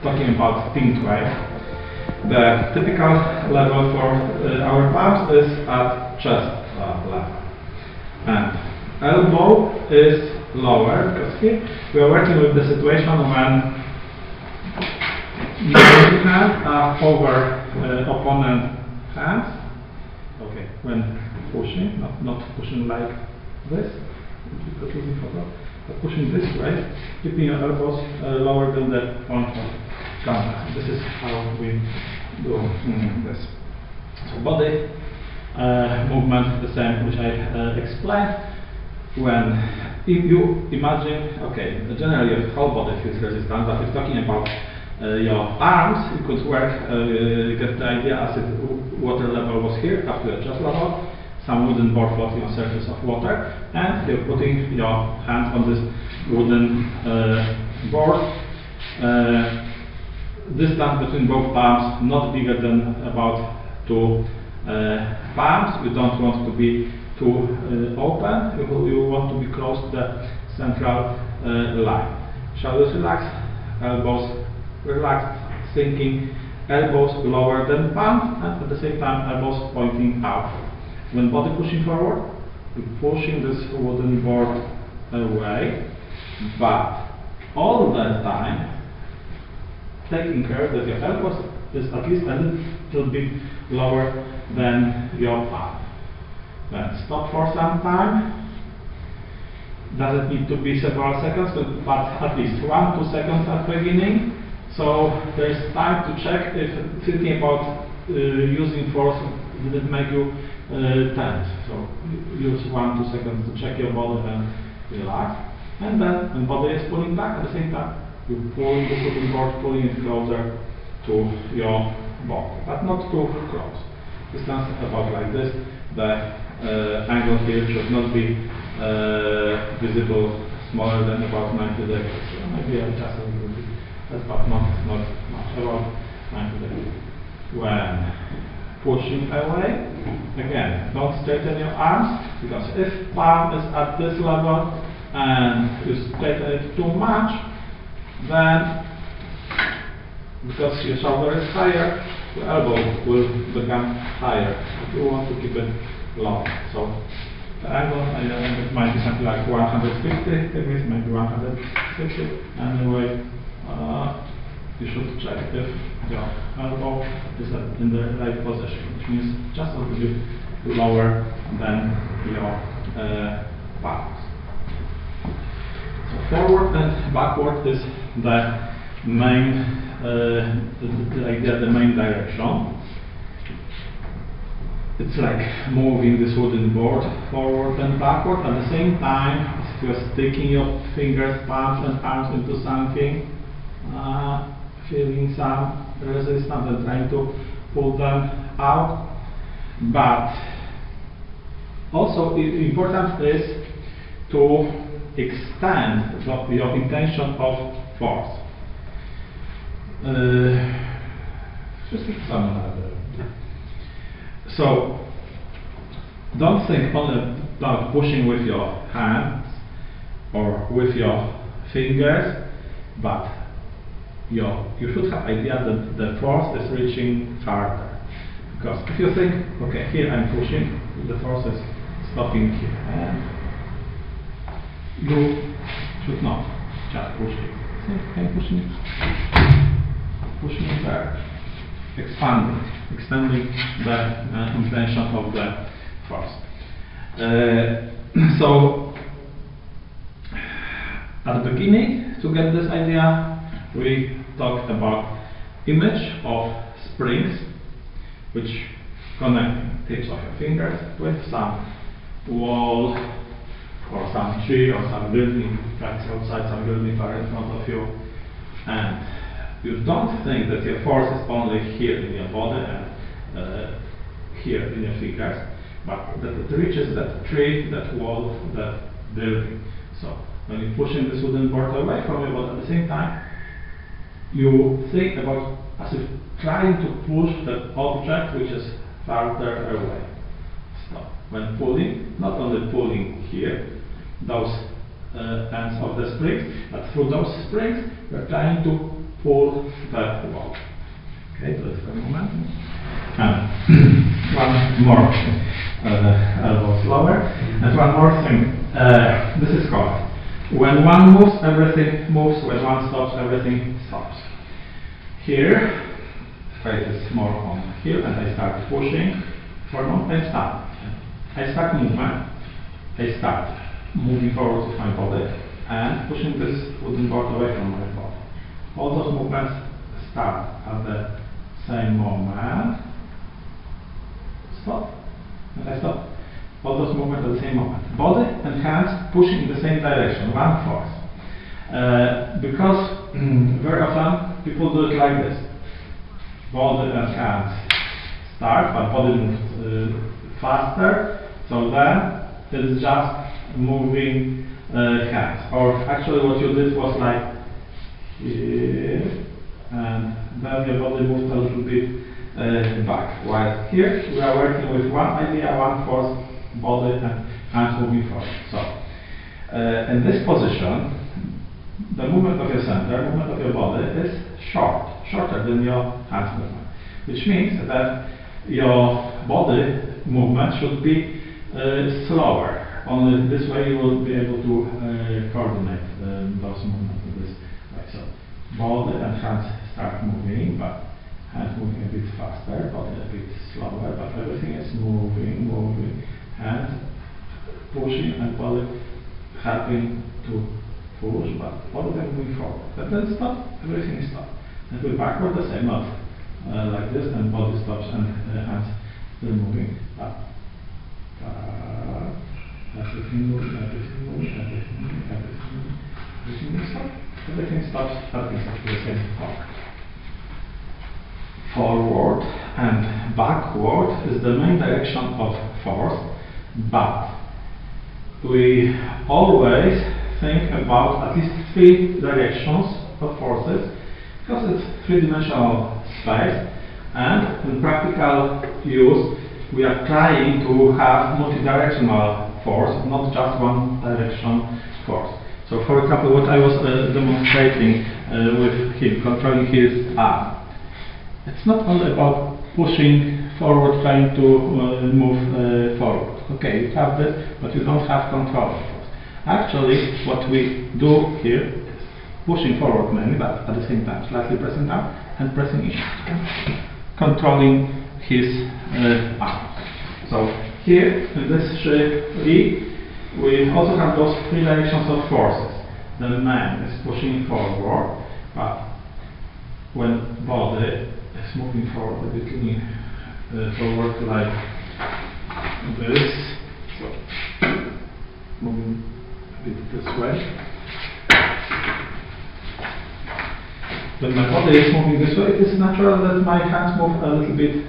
talking about pingtui, the typical level for our palms is at chest level, and elbow is lower, because here we are working with the situation when your hands are over opponent hands. Okay, when pushing, not pushing like this, but pushing this way, keeping your elbows lower than the front of camera. This is how we do this. So body movement, the same which I explained. If you imagine, okay, generally your whole body feels resistance, but if talking about your arms, you could work, get the idea as if water level was here, up to your chest level, some wooden board floating on surface of water, and you're putting your hands on this wooden board. Distance between both palms not bigger than about 2 palms. You don't want to be too open. You want to be close to the central line. Shoulders relaxed, elbows relaxed, sinking, elbows lower than palms, and at the same time elbows pointing out. When body pushing forward, you're pushing this wooden board away, but all the time taking care that your elbows is at least a little bit lower than your palm. Then stop for some time. Doesn't need to be several seconds, but at least 1-2 seconds at the beginning. So there's time to check if thinking about using force didn't make you tense. So use 1-2 seconds to check your body and relax. And then when body is pulling back, at the same time you pull the wooden board, pulling it closer to your body, but not too close. Distance about like this. The angle here should not be visible smaller than about 90 degrees. So maybe I just a little bit, but not much, about 90 degrees. When pushing away, again, don't straighten your arms, because if palm is at this level and you straighten it too much, then because your shoulder is higher, your elbow will become higher. You want to keep it low. So the angle, it might be something like 150 degrees, maybe 160. Anyway, you should check if your elbow is in the right position, which means just a little bit lower than your palms. So forward and backward is the main the main direction. It's like moving this wooden board forward and backward. At the same time, if you're sticking your fingers, palms and arms into something, feeling some resistance and trying to pull them out. But also important is to extend your intention of force. So don't think only about pushing with your hands or with your fingers, but you should have idea that the force is reaching farther. Because if you think, okay, here I'm pushing, the force is stopping here, and you should not just push it. See, I'm pushing it there, extending the intention of the force. So at the beginning, to get this idea, we talked about image of springs which connect tips of your fingers with some wall or some tree or some building that's outside, some building right in front of you, and you don't think that your force is only here in your body and here in your fingers, but that it reaches that tree, that wall, that building. So when you're pushing this wooden board away from you, but at the same time you think about as if trying to push that object which is farther away. So when pulling, not only pulling here, those ends of the springs, but through those springs we're trying to pull the wall. Okay, so it's the moment. And one more elbow slower. And one more thing. This is called when one moves, everything moves. When one stops, everything stops. Here, weight is more on here, and I start pushing forward and start. I start movement. I start moving forward with my body and pushing this wooden board away from my body. All those movements start at the same moment. Stop. And I stop. All those movements at the same moment. Body and hands pushing in the same direction, one force. Because very often people do it like this. Body and hands start, but body moves faster. So then it is just moving hands. Or actually what you did was like here, and then your body moves a little bit back. While here we are working with one idea, one force, body and hands moving forward. So in this position, the movement of your center, movement of your body is shorter than your hands movement, which means that your body movement should be slower. Only this way you will be able to coordinate those movements in this way. So body and hands start moving, but hands moving a bit faster, body a bit slower, but everything is moving. Hands pushing and body helping to push, but body then moving forward. But then stop, everything is stopped. And we backward the same, not like this, and body stops and hands still moving. Everything moves, everything stops at exactly the same point. Forward and backward is the main direction of force, but we always think about at least three directions of forces, because it's three-dimensional space, and in practical use we are trying to have multi-directional force, not just one direction force. So for example, what I was demonstrating with him, controlling his arm. It's not only about pushing forward, trying to move forward. Okay, you have this, but you don't have control of force. Actually, what we do here is pushing forward mainly, but at the same time slightly pressing down and pressing in, controlling his arm. So here in this shape V, we also have those three directions of forces. The man is pushing forward, but when body is moving forward, a bit leaning forward like this, so moving a bit this way. When my body is moving this way, it is natural that my hands move a little bit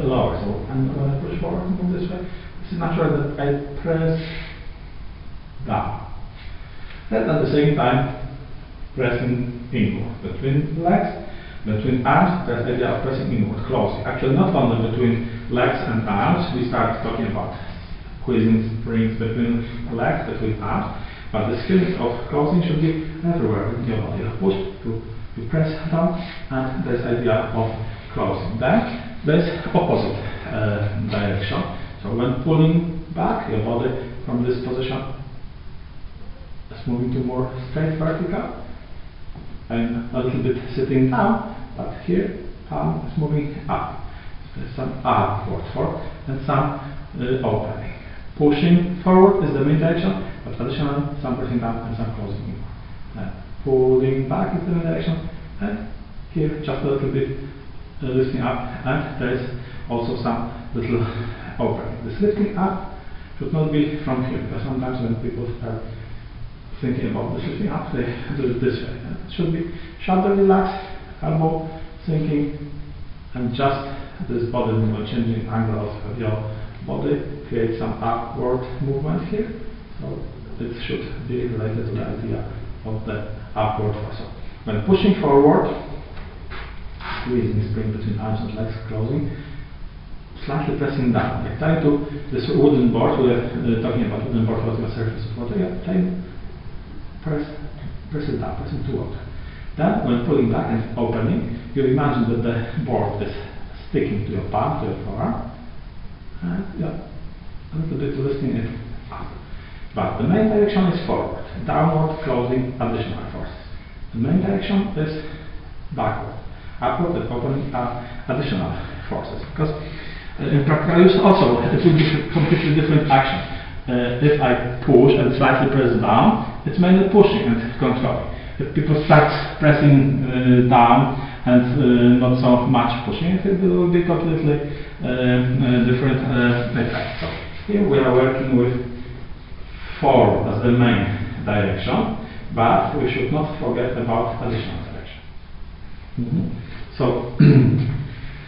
lower. So and when I push forward and move this way, it's natural that I press down. And at the same time, pressing inward. Between legs, between arms, there's the idea of pressing inward, closely. Actually, not only between legs and arms, we start talking about squeezing springs between legs, between arms, but the skills of closing should be everywhere in your body. Push to press down, and there's the idea of closing. Then there's opposite direction. So when pulling back your body from this position, it's moving to more straight vertical, and a little bit sitting down, but here palm is moving up. There's some upward forward and some opening. Pushing forward is the main direction, but additionally some pressing down and some closing inward. Pulling back is the main direction, and here just a little bit lifting up, and there is also some little opening. This lifting up should not be from here, because sometimes when people start thinking about this lifting up, they do it this way. And it should be shoulder relaxed, elbow sinking, and just this body movement, changing angle of your body, create some upward movement here. So it should be related to the idea of the upward force. So when pushing forward, squeezing spring between arms and legs, closing, slightly pressing down. Like trying to this wooden board, we are talking about wooden board, what the surface of water, yeah, press it down, press it toward. Then, when pulling back and opening, you imagine that the board is sticking to your palm, to your forearm, and you're a little bit lifting it up. But the main direction is forward, downward, closing, additional forces. The main direction is backward, upward and opening are additional forces. Because in practical use also, it will be a completely different action. If I push and slightly press down, it's mainly pushing and controlling. If people start pressing down and not so much pushing, it will be completely different effect. So here we are working with forward as the main direction, but we should not forget about additional direction. So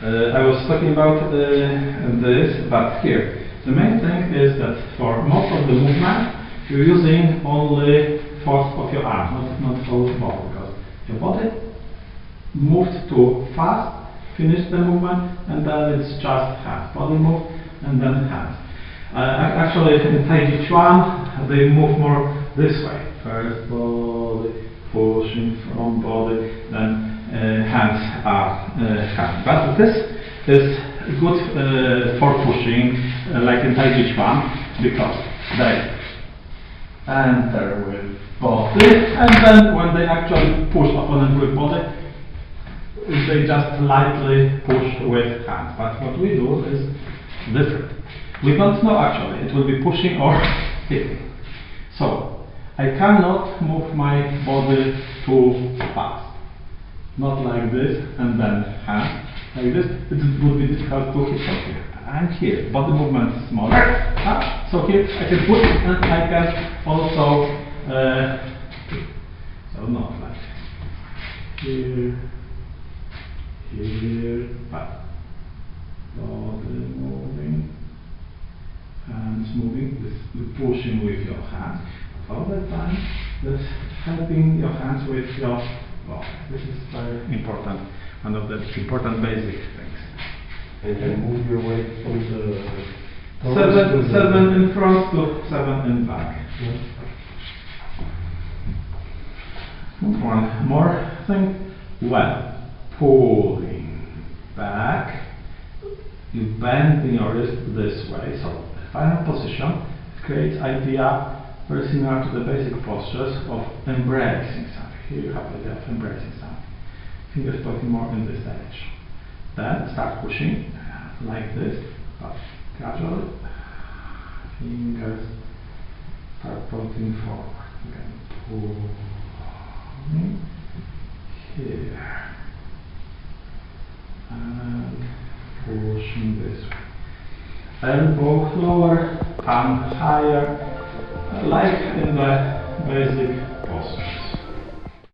I was talking about this, but here the main thing is that for most of the movement you're using only force of your arm, not whole body, because your body moved too fast, finish the movement, and then it's just hands. Body move and then hands. Actually, in Yiquan, they move more this way. First body, pushing from body, then hands are coming. But this is good for pushing, like in Yiquan, because they enter with body, and then when they actually push opponent with body, they just lightly push with hands. But what we do is different. We don't know actually, it will be pushing or hitting. So, I cannot move my body too fast. Not like this and then hand. Like this, it would be difficult to hit from here. And here, body movement is smaller. So here I can push and I can also, so not like here, here, but body moving. Hands moving, this pushing with your hands. All the time, this helping your hands with your body. This is very important, one of the important basic things. And then move your weight from the seven in front to 7 in back. Yeah. One more thing. When pulling back, you bend your wrist this way. So final position creates idea very similar to the basic postures of embracing something. Here you have the idea of embracing something. Fingers pointing more in this direction. Then start pushing like this, but gradually fingers start pointing forward. Again, pulling here and pushing this way. Elbow lower, palm higher, like in the basic posture.